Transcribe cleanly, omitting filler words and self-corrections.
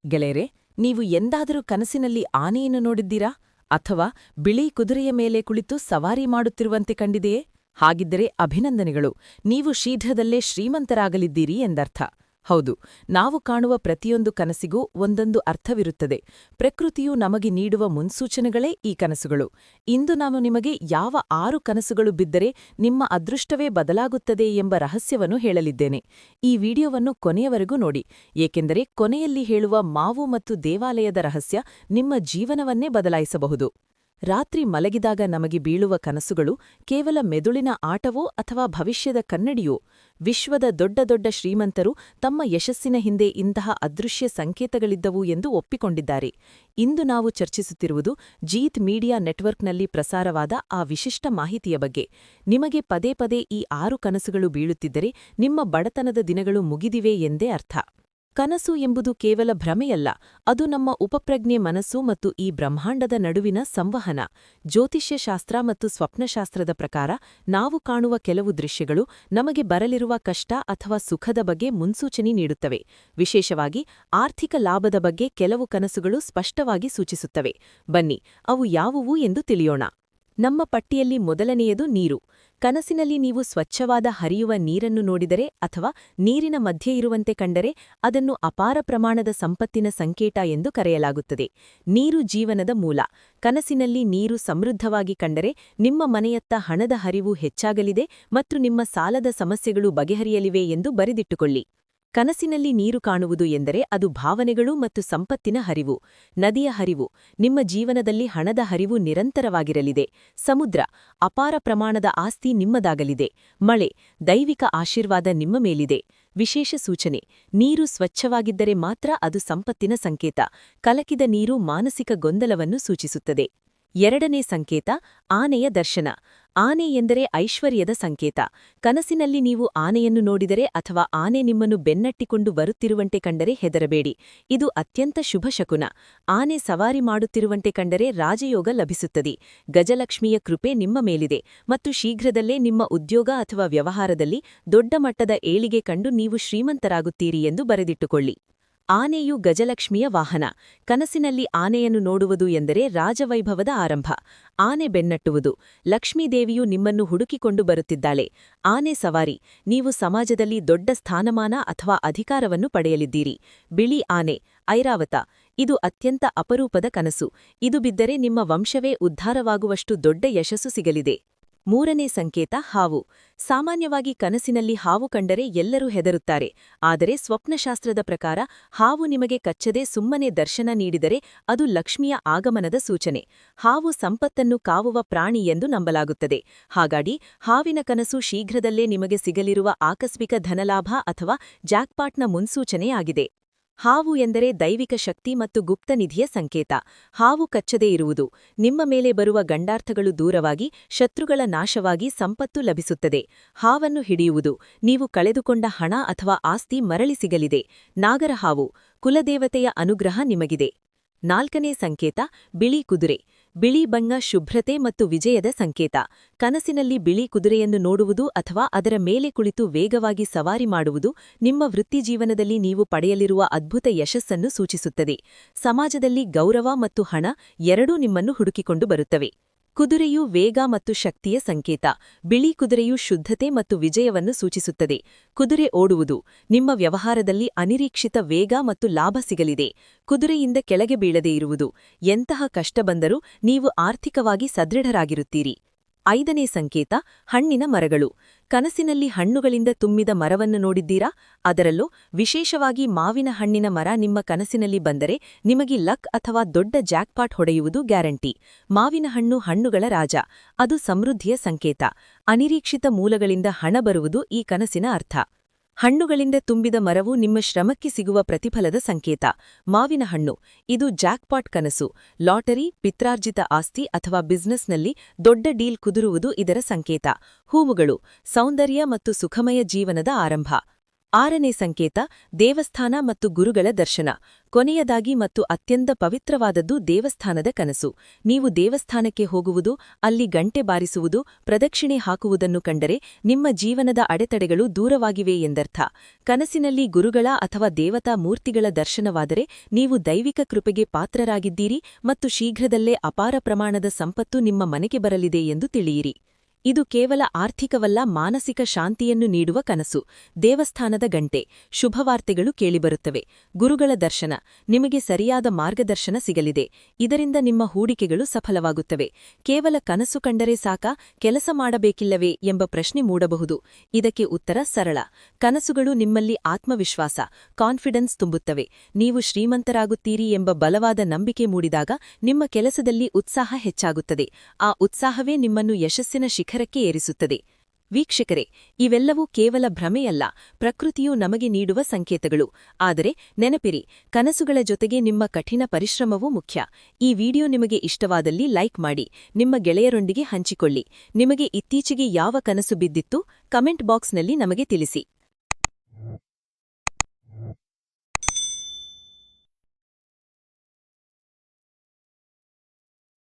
ಗೆಳೆಯರೆ, ನೀವು ಎಂದಾದರೂ ಕನಸಿನಲ್ಲಿ ಆನೆಯನ್ನು ನೋಡಿದ್ದೀರಾ? ಅಥವಾ ಬಿಳಿ ಕುದುರೆಯ ಮೇಲೆ ಕುಳಿತು ಸವಾರಿ ಮಾಡುತ್ತಿರುವಂತೆ ಕಂಡಿದೆಯೇ? ಹಾಗಿದ್ದರೆ ಅಭಿನಂದನೆಗಳು, ನೀವು ಶೀಘ್ರದಲ್ಲೇ ಶ್ರೀಮಂತರಾಗಲಿದ್ದೀರಿ ಎಂದರ್ಥ. ಹೌದು, ನಾವು ಕಾಣುವ ಪ್ರತಿಯೊಂದು ಕನಸಿಗೂ ಒಂದೊಂದು ಅರ್ಥವಿರುತ್ತದೆ. ಪ್ರಕೃತಿಯು ನಮಗೆ ನೀಡುವ ಮುನ್ಸೂಚನೆಗಳೇ ಈ ಕನಸುಗಳು. ಇಂದು ನಾನು ನಿಮಗೆ ಯಾವ 6 ಕನಸುಗಳು ಬಿದ್ದರೆ ನಿಮ್ಮ ಅದೃಷ್ಟವೇ ಬದಲಾಗುತ್ತದೆ ಎಂಬ ರಹಸ್ಯವನ್ನು ಹೇಳಲಿದ್ದೇನೆ. ಈ ವಿಡಿಯೋವನ್ನು ಕೊನೆಯವರೆಗೂ ನೋಡಿ, ಏಕೆಂದರೆ ಕೊನೆಯಲ್ಲಿ ಹೇಳುವ ಮಾವು ಮತ್ತು ದೇವಾಲಯದ ರಹಸ್ಯ ನಿಮ್ಮ ಜೀವನವನ್ನೇ ಬದಲಾಯಿಸಬಹುದು. ರಾತ್ರಿ ಮಲಗಿದಾಗ ನಮಗೆ ಬೀಳುವ ಕನಸುಗಳು ಕೇವಲ ಮೆದುಳಿನ ಆಟವೋ ಅಥವಾ ಭವಿಷ್ಯದ ಕನ್ನಡಿಯೋ? ವಿಶ್ವದ ದೊಡ್ಡ ದೊಡ್ಡ ಶ್ರೀಮಂತರು ತಮ್ಮ ಯಶಸ್ಸಿನ ಹಿಂದೆ ಇಂತಹ ಅದೃಶ್ಯ ಸಂಕೇತಗಳಿದ್ದವು ಎಂದು ಒಪ್ಪಿಕೊಂಡಿದ್ದಾರೆ. ಇಂದು ನಾವು ಚರ್ಚಿಸುತ್ತಿರುವುದು ಜೀತ್ ಮೀಡಿಯಾ ನೆಟ್ವರ್ಕ್ನಲ್ಲಿ ಪ್ರಸಾರವಾದ ಆ ವಿಶಿಷ್ಟ ಮಾಹಿತಿಯ ಬಗ್ಗೆ. ನಿಮಗೆ ಪದೇ ಪದೇ ಈ 6 ಕನಸುಗಳು ಬೀಳುತ್ತಿದ್ದರೆ ನಿಮ್ಮ ಬಡತನದ ದಿನಗಳು ಮುಗಿದಿವೆ ಎಂದೇ ಅರ್ಥ. ಕನಸು ಎಂಬುದು ಕೇವಲ ಭ್ರಮೆಯಲ್ಲ, ಅದು ನಮ್ಮ ಉಪಪ್ರಜ್ಞೆ ಮನಸ್ಸು ಮತ್ತು ಈ ಬ್ರಹ್ಮಾಂಡದ ನಡುವಿನ ಸಂವಹನ. ಜ್ಯೋತಿಷ್ಯಶಾಸ್ತ್ರ ಮತ್ತು ಸ್ವಪ್ನಶಾಸ್ತ್ರದ ಪ್ರಕಾರ ನಾವು ಕಾಣುವ ಕೆಲವು ದೃಶ್ಯಗಳು ನಮಗೆ ಬರಲಿರುವ ಕಷ್ಟ ಅಥವಾ ಸುಖದ ಬಗ್ಗೆ ಮುನ್ಸೂಚನೆ ನೀಡುತ್ತವೆ. ವಿಶೇಷವಾಗಿ ಆರ್ಥಿಕ ಲಾಭದ ಬಗ್ಗೆ ಕೆಲವು ಕನಸುಗಳು ಸ್ಪಷ್ಟವಾಗಿ ಸೂಚಿಸುತ್ತವೆ. ಬನ್ನಿ, ಅವು ಯಾವುವು ಎಂದು ತಿಳಿಯೋಣ. ನಮ್ಮ ಪಟ್ಟಿಯಲ್ಲಿ ಮೊದಲನೆಯದು ನೀರು. ಕನಸಿನಲ್ಲಿ ನೀವು ಸ್ವಚ್ಛವಾದ ಹರಿಯುವ ನೀರನ್ನು ನೋಡಿದರೆ ಅಥವಾ ನೀರಿನ ಮಧ್ಯೆ ಇರುವಂತೆ ಕಂಡರೆ ಅದನ್ನು ಅಪಾರ ಪ್ರಮಾಣದ ಸಂಪತ್ತಿನ ಸಂಕೇತ ಎಂದು ಕರೆಯಲಾಗುತ್ತದೆ. ನೀರು ಜೀವನದ ಮೂಲ. ಕನಸಿನಲ್ಲಿ ನೀರು ಸಮೃದ್ಧವಾಗಿ ಕಂಡರೆ ನಿಮ್ಮ ಮನೆಯತ್ತ ಹಣದ ಹರಿವು ಹೆಚ್ಚಾಗಲಿದೆ ಮತ್ತು ನಿಮ್ಮ ಸಾಲದ ಸಮಸ್ಯೆಗಳು ಬಗೆಹರಿಯಲಿವೆ ಎಂದು ಬರೆದಿಟ್ಟುಕೊಳ್ಳಿ. ಕನಸಿನಲ್ಲಿ ನೀರು ಕಾಣುವುದು ಎಂದರೆ ಅದು ಭಾವನೆಗಳು ಮತ್ತು ಸಂಪತ್ತಿನ ಹರಿವು. ನದಿಯ ಹರಿವು. ನಿಮ್ಮ ಜೀವನದಲ್ಲಿ ಹಣದ ಹರಿವು ನಿರಂತರವಾಗಿರಲಿದೆ. ಸಮುದ್ರ. ಅಪಾರ ಪ್ರಮಾಣದ ಆಸ್ತಿ ನಿಮ್ಮದಾಗಲಿದೆ. ಮಳೆ. ದೈವಿಕ ಆಶೀರ್ವಾದ ನಿಮ್ಮ ಮೇಲಿದೆ. ವಿಶೇಷ ಸೂಚನೆ: ನೀರು ಸ್ವಚ್ಛವಾಗಿದ್ದರೆ ಮಾತ್ರ ಅದು ಸಂಪತ್ತಿನ ಸಂಕೇತ. ಕಲಕಿದ ನೀರು ಮಾನಸಿಕ ಗೊಂದಲವನ್ನು ಸೂಚಿಸುತ್ತದೆ. ಎರಡನೇ ಸಂಕೇತ: ಆನೆಯ ದರ್ಶನ. ಆನೆ ಎಂದರೆ ಐಶ್ವರ್ಯದ ಸಂಕೇತ. ಕನಸಿನಲ್ಲಿ ನೀವು ಆನೆಯನ್ನು ನೋಡಿದರೆ ಅಥವಾ ಆನೆ ನಿಮ್ಮನ್ನು ಬೆನ್ನಟ್ಟಿಕೊಂಡು ಬರುತ್ತಿರುವಂತೆ ಕಂಡರೆ ಹೆದರಬೇಡಿ. ಇದು ಅತ್ಯಂತ ಶುಭ ಶಕುನ. ಆನೆ ಸವಾರಿ ಮಾಡುತ್ತಿರುವಂತೆ ಕಂಡರೆ ರಾಜಯೋಗ ಲಭಿಸುತ್ತದೆ. ಗಜಲಕ್ಷ್ಮಿಯ ಕೃಪೆ ನಿಮ್ಮ ಮೇಲಿದೆ ಮತ್ತು ಶೀಘ್ರದಲ್ಲೇ ನಿಮ್ಮ ಉದ್ಯೋಗ ಅಥವಾ ವ್ಯವಹಾರದಲ್ಲಿ ದೊಡ್ಡ ಮಟ್ಟದ ಏಳಿಗೆ ಕಂಡು ನೀವು ಶ್ರೀಮಂತರಾಗುತ್ತೀರಿ ಎಂದು ಬರೆದಿಟ್ಟುಕೊಳ್ಳಿ. ಆನೆಯು ಗಜಲಕ್ಷ್ಮಿಯ ವಾಹನ. ಕನಸಿನಲ್ಲಿ ಆನೆಯನ್ನು ನೋಡುವುದು ಎಂದರೆ ರಾಜವೈಭವದ ಆರಂಭ. ಆನೆ ಬೆನ್ನಟ್ಟುವುದು. ಲಕ್ಷ್ಮೀದೇವಿಯು ನಿಮ್ಮನ್ನು ಹುಡುಕಿಕೊಂಡು ಬರುತ್ತಿದ್ದಾಳೆ. ಆನೆ ಸವಾರಿ. ನೀವು ಸಮಾಜದಲ್ಲಿ ದೊಡ್ಡ ಸ್ಥಾನಮಾನ ಅಥವಾ ಅಧಿಕಾರವನ್ನು ಪಡೆಯಲಿದ್ದೀರಿ. ಬಿಳಿ ಆನೆ. ಐರಾವತ. ಇದು ಅತ್ಯಂತ ಅಪರೂಪದ ಕನಸು. ಇದು ಬಿದ್ದರೆ ನಿಮ್ಮ ವಂಶವೇ ಉದ್ಧಾರವಾಗುವಷ್ಟು ದೊಡ್ಡ ಯಶಸ್ಸು ಸಿಗಲಿದೆ. ಮೂರನೇ ಸಂಕೇತ: ಹಾವು. ಸಾಮಾನ್ಯವಾಗಿ ಕನಸಿನಲ್ಲಿ ಹಾವು ಕಂಡರೆ ಎಲ್ಲರೂ ಹೆದರುತ್ತಾರೆ. ಆದರೆ ಸ್ವಪ್ನಶಾಸ್ತ್ರದ ಪ್ರಕಾರ ಹಾವು ನಿಮಗೆ ಕಚ್ಚದೆ ಸುಮ್ಮನೆ ದರ್ಶನ ನೀಡಿದರೆ ಅದು ಲಕ್ಷ್ಮಿಯ ಆಗಮನದ ಸೂಚನೆ. ಹಾವು ಸಂಪತ್ತನ್ನು ಕಾವುವ ಪ್ರಾಣಿ ಎಂದು ನಂಬಲಾಗುತ್ತದೆ. ಹಾಗಾಗಿ ಹಾವಿನ ಕನಸು ಶೀಘ್ರದಲ್ಲೇ ನಿಮಗೆ ಸಿಗಲಿರುವ ಆಕಸ್ಮಿಕ ಧನಲಾಭ ಅಥವಾ ಜಾಕ್ಪಾಟ್ನ ಮುನ್ಸೂಚನೆಯಾಗಿದೆ. ಹಾವು ಎಂದರೆ ದೈವಿಕ ಶಕ್ತಿ ಮತ್ತು ಗುಪ್ತ ನಿಧಿಯ ಸಂಕೇತ. ಹಾವು ಕಚ್ಚದೇ ಇರುವುದು. ನಿಮ್ಮ ಮೇಲೆ ಬರುವ ಗಂಡಾರ್ಥಗಳು ದೂರವಾಗಿ ಶತ್ರುಗಳ ನಾಶವಾಗಿ ಸಂಪತ್ತು ಲಭಿಸುತ್ತದೆ. ಹಾವನ್ನು ಹಿಡಿಯುವುದು. ನೀವು ಕಳೆದುಕೊಂಡ ಹಣ ಅಥವಾ ಆಸ್ತಿ ಮರಳಿ ಸಿಗಲಿದೆ. ನಾಗರಹಾವು. ಕುಲದೇವತೆಯ ಅನುಗ್ರಹ ನಿಮಗಿದೆ. ನಾಲ್ಕನೇ ಸಂಕೇತ: ಬಿಳಿ ಕುದುರೆ. ಬಿಳಿ ಬಣ್ಣ ಶುಭ್ರತೆ ಮತ್ತು ವಿಜಯದ ಸಂಕೇತ. ಕನಸಿನಲ್ಲಿ ಬಿಳಿ ಕುದುರೆಯನ್ನು ನೋಡುವುದು ಅಥವಾ ಅದರ ಮೇಲೆ ಕುಳಿತು ವೇಗವಾಗಿ ಸವಾರಿ ಮಾಡುವುದು ನಿಮ್ಮ ವೃತ್ತಿಜೀವನದಲ್ಲಿ ನೀವು ಪಡೆಯಲಿರುವ ಅದ್ಭುತ ಯಶಸ್ಸನ್ನು ಸೂಚಿಸುತ್ತದೆ. ಸಮಾಜದಲ್ಲಿ ಗೌರವ ಮತ್ತು ಹಣ ಎರಡೂ ನಿಮ್ಮನ್ನು ಹುಡುಕಿಕೊಂಡು ಬರುತ್ತವೆ. ಕುದುರೆಯು ವೇಗ ಮತ್ತು ಶಕ್ತಿಯ ಸಂಕೇತ. ಬಿಳಿ ಕುದುರೆಯು ಶುದ್ಧತೆ ಮತ್ತು ವಿಜಯವನ್ನು ಸೂಚಿಸುತ್ತದೆ. ಕುದುರೆ ಓಡುವುದು. ನಿಮ್ಮ ವ್ಯವಹಾರದಲ್ಲಿ ಅನಿರೀಕ್ಷಿತ ವೇಗ ಮತ್ತು ಲಾಭ ಸಿಗಲಿದೆ. ಕುದುರೆಯಿಂದ ಕೆಳಗೆ ಬೀಳದೇ ಇರುವುದು. ಎಂತಹ ಕಷ್ಟ ಬಂದರೂ ನೀವು ಆರ್ಥಿಕವಾಗಿ ಸದೃಢರಾಗಿರುತ್ತೀರಿ. ಐದನೇ ಸಂಕೇತ: ಹಣ್ಣಿನ ಮರಗಳು. ಕನಸಿನಲ್ಲಿ ಹಣ್ಣುಗಳಿಂದ ತುಂಬಿದ ಮರವನ್ನು ನೋಡಿದ್ದೀರಾ? ಅದರಲ್ಲೂ ವಿಶೇಷವಾಗಿ ಮಾವಿನ ಹಣ್ಣಿನ ಮರ ನಿಮ್ಮ ಕನಸಿನಲ್ಲಿ ಬಂದರೆ ನಿಮಗೆ ಲಕ್ ಅಥವಾ ದೊಡ್ಡ ಜಾಕ್ಪಾಟ್ ಹೊಡೆಯುವುದು ಗ್ಯಾರಂಟಿ. ಮಾವಿನ ಹಣ್ಣು ಹಣ್ಣುಗಳ ರಾಜ. ಅದು ಸಮೃದ್ಧಿಯ ಸಂಕೇತ. ಅನಿರೀಕ್ಷಿತ ಮೂಲಗಳಿಂದ ಹಣ ಬರುವುದು ಈ ಕನಸಿನ ಅರ್ಥ. ಹಣ್ಣುಗಳಿಂದ ತುಂಬಿದ ಮರವು ನಿಮ್ಮ ಶ್ರಮಕ್ಕೆ ಸಿಗುವ ಪ್ರತಿಫಲದ ಸಂಕೇತ. ಮಾವಿನ ಹಣ್ಣು. ಇದು ಜಾಕ್ಪಾಟ್ ಕನಸು. ಲಾಟರಿ, ಪಿತ್ರಾರ್ಜಿತ ಆಸ್ತಿ ಅಥವಾ ಬಿಸ್ನೆಸ್ನಲ್ಲಿ ದೊಡ್ಡ ಡೀಲ್ ಕುದುರುವುದು ಇದರ ಸಂಕೇತ. ಹೂವುಗಳು. ಸೌಂದರ್ಯ ಮತ್ತು ಸುಖಮಯ ಜೀವನದ ಆರಂಭ. 6ನೇ ಸಂಕೇತ ದೇವಸ್ಥಾನ ಮತ್ತು ಗುರುಗಳ ದರ್ಶನ. ಕೊನೆಯದಾಗಿ ಮತ್ತು ಅತ್ಯಂತ ಪವಿತ್ರವಾದದ್ದು ದೇವಸ್ಥಾನದ ಕನಸು. ನೀವು ದೇವಸ್ಥಾನಕ್ಕೆ ಹೋಗುವುದು, ಅಲ್ಲಿ ಗಂಟೆ ಬಾರಿಸುವುದು, ಪ್ರದಕ್ಷಿಣೆ ಹಾಕುವುದನ್ನು ಕಂಡರೆ ನಿಮ್ಮ ಜೀವನದ ಅಡೆತಡೆಗಳು ದೂರವಾಗಿವೆ ಎಂದರ್ಥ. ಕನಸಿನಲ್ಲಿ ಗುರುಗಳ ಅಥವಾ ದೇವತಾ ಮೂರ್ತಿಗಳ ದರ್ಶನವಾದರೆ ನೀವು ದೈವಿಕ ಕೃಪೆಗೆ ಪಾತ್ರರಾಗಿದ್ದೀರಿ ಮತ್ತು ಶೀಘ್ರದಲ್ಲೇ ಅಪಾರ ಪ್ರಮಾಣದ ಸಂಪತ್ತು ನಿಮ್ಮ ಮನೆಗೆ ಬರಲಿದೆ ಎಂದು ತಿಳಿಯಿರಿ. ಇದು ಕೇವಲ ಆರ್ಥಿಕವಲ್ಲ, ಮಾನಸಿಕ ಶಾಂತಿಯನ್ನು ನೀಡುವ ಕನಸು. ದೇವಸ್ಥಾನದ ಗಂಟೆ, ಶುಭವಾರ್ತೆಗಳು ಕೇಳಿಬರುತ್ತವೆ. ಗುರುಗಳ ದರ್ಶನ, ನಿಮಗೆ ಸರಿಯಾದ ಮಾರ್ಗದರ್ಶನ ಸಿಗಲಿದೆ. ಇದರಿಂದ ನಿಮ್ಮ ಹೂಡಿಕೆಗಳು ಸಫಲವಾಗುತ್ತವೆ. ಕೇವಲ ಕನಸು ಕಂಡರೆ ಸಾಕಾ, ಕೆಲಸ ಮಾಡಬೇಕಿಲ್ಲವೇ ಎಂಬ ಪ್ರಶ್ನೆ ಮೂಡಬಹುದು. ಇದಕ್ಕೆ ಉತ್ತರ ಸರಳ. ಕನಸುಗಳು ನಿಮ್ಮಲ್ಲಿ ಆತ್ಮವಿಶ್ವಾಸ, ಕಾನ್ಫಿಡೆನ್ಸ್ ತುಂಬುತ್ತವೆ. ನೀವು ಶ್ರೀಮಂತರಾಗುತ್ತೀರಿ ಎಂಬ ಬಲವಾದ ನಂಬಿಕೆ ಮೂಡಿದಾಗ ನಿಮ್ಮ ಕೆಲಸದಲ್ಲಿ ಉತ್ಸಾಹ ಹೆಚ್ಚಾಗುತ್ತದೆ. ಆ ಉತ್ಸಾಹವೇ ನಿಮ್ಮನ್ನು ಯಶಸ್ಸಿನ ಶಿಖರಕ್ಕೆ ಏರಿಸುತ್ತದೆ. ವೀಕ್ಷಕರೇ, ಇವೆಲ್ಲವೂ ಕೇವಲ ಭ್ರಮೆಯಲ್ಲ, ಪ್ರಕೃತಿಯು ನಮಗೆ ನೀಡುವ ಸಂಕೇತಗಳು. ಆದರೆ ನೆನಪಿರಿ, ಕನಸುಗಳ ಜೊತೆಗೆ ನಿಮ್ಮ ಕಠಿಣ ಪರಿಶ್ರಮವೂ ಮುಖ್ಯ. ಈ ವಿಡಿಯೋ ನಿಮಗೆ ಇಷ್ಟವಾದಲ್ಲಿ ಲೈಕ್ ಮಾಡಿ, ನಿಮ್ಮ ಗೆಳೆಯರೊಂದಿಗೆ ಹಂಚಿಕೊಳ್ಳಿ. ನಿಮಗೆ ಇತ್ತೀಚೆಗೆ ಯಾವ ಕನಸು ಬಿದ್ದಿತ್ತು, ಕಮೆಂಟ್ ಬಾಕ್ಸ್ನಲ್ಲಿ ನಮಗೆ ತಿಳಿಸಿ.